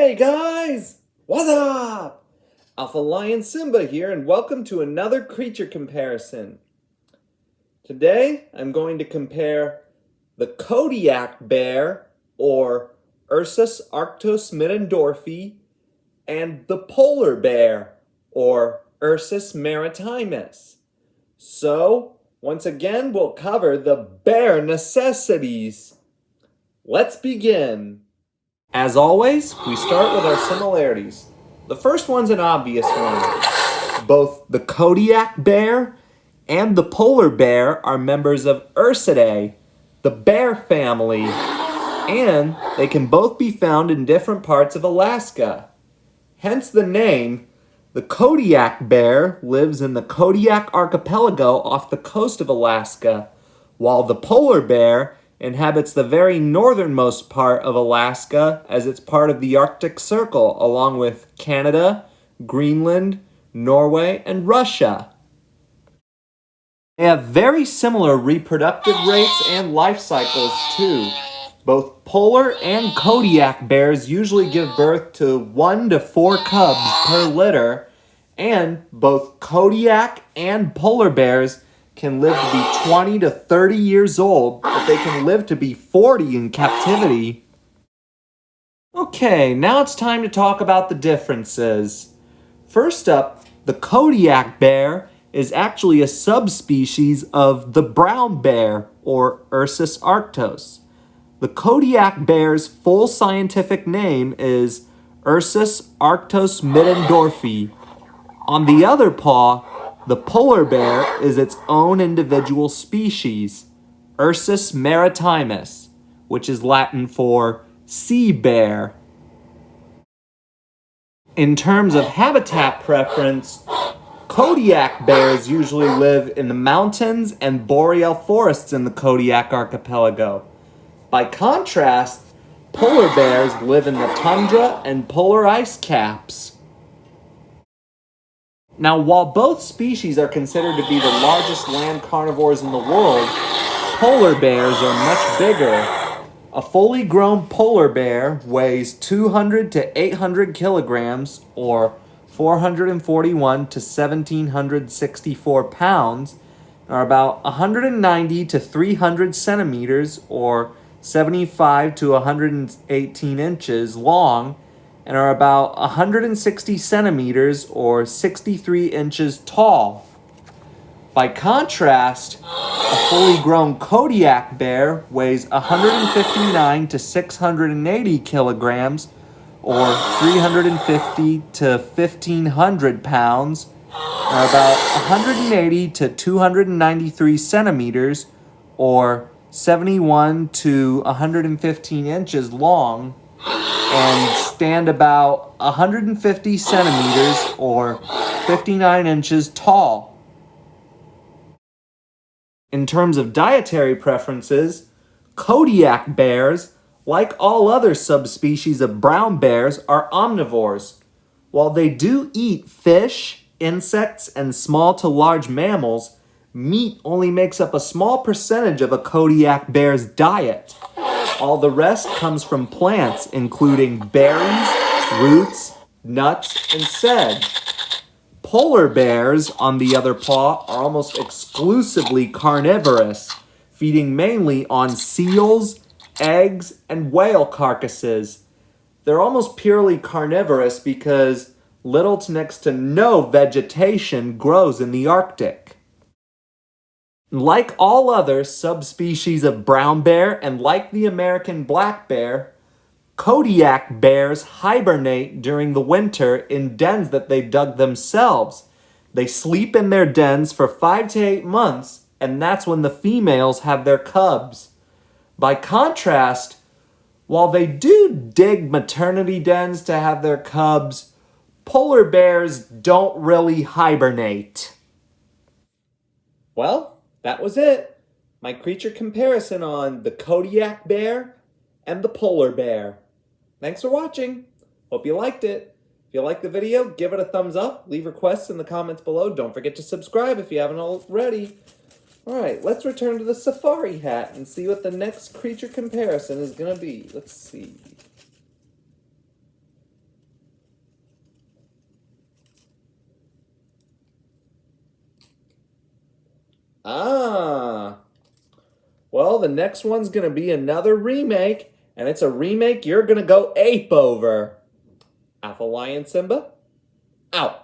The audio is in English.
Hey guys! What's up? Alpha Lion Simba here, and welcome to another creature comparison. Today, I'm going to compare the Kodiak bear, or Ursus arctos middendorfi, and the polar bear, or Ursus maritimus. So, once again, we'll cover the bear necessities. Let's begin. As always, we start with our similarities. The first one's an obvious one. Both the Kodiak bear and the polar bear are members of Ursidae, the bear family, and they can both be found in different parts of Alaska. Hence the name. The Kodiak bear lives in the Kodiak archipelago off the coast of Alaska, while the polar bear inhabits the very northernmost part of Alaska as it's part of the Arctic Circle, along with Canada, Greenland, Norway, and Russia. They have very similar reproductive rates and life cycles too. Both polar and Kodiak bears usually give birth to 1 to 4 cubs per litter, and both Kodiak and polar bears can live to be 20 to 30 years old, but they can live to be 40 in captivity. Okay, now it's time to talk about the differences. First up, the Kodiak bear is actually a subspecies of the brown bear, or Ursus arctos. The Kodiak bear's full scientific name is Ursus arctos middendorfi. On the other paw, the polar bear is its own individual species, Ursus maritimus, which is Latin for sea bear. In terms of habitat preference, Kodiak bears usually live in the mountains and boreal forests in the Kodiak archipelago. By contrast, polar bears live in the tundra and polar ice caps. Now, while both species are considered to be the largest land carnivores in the world, polar bears are much bigger. A fully grown polar bear weighs 200 to 800 kilograms, or 441 to 1,764 pounds, are about 190 to 300 centimeters, or 75 to 118 inches long, and are about 160 centimeters or 63 inches tall. By contrast, a fully grown Kodiak bear weighs 159 to 680 kilograms or 350 to 1,500 pounds, and are about 180 to 293 centimeters or 71 to 115 inches long, and stand about 150 centimeters or 59 inches tall. In terms of dietary preferences, Kodiak bears, like all other subspecies of brown bears, are omnivores. While they do eat fish, insects, and small to large mammals, meat only makes up a small percentage of a Kodiak bear's diet. All the rest comes from plants, including berries, roots, nuts, and sedge. Polar bears, on the other paw, are almost exclusively carnivorous, feeding mainly on seals, eggs, and whale carcasses. They're almost purely carnivorous because little to next to no vegetation grows in the Arctic. Like all other subspecies of brown bear and like the American black bear, Kodiak bears hibernate during the winter in dens that they dug themselves. They sleep in their dens for 5 to 8 months, and that's when the females have their cubs. By contrast, while they do dig maternity dens to have their cubs, polar bears don't really hibernate. Well, that was it. My creature comparison on the Kodiak bear and the polar bear. Thanks for watching. Hope you liked it. If you liked the video, give it a thumbs up. Leave requests in the comments below. Don't forget to subscribe if you haven't already. Alright, let's return to the safari hat and see what the next creature comparison is going to be. Let's see. Well, the next one's going to be another remake, and it's a remake you're going to go ape over. Alpha Lion Simba, out.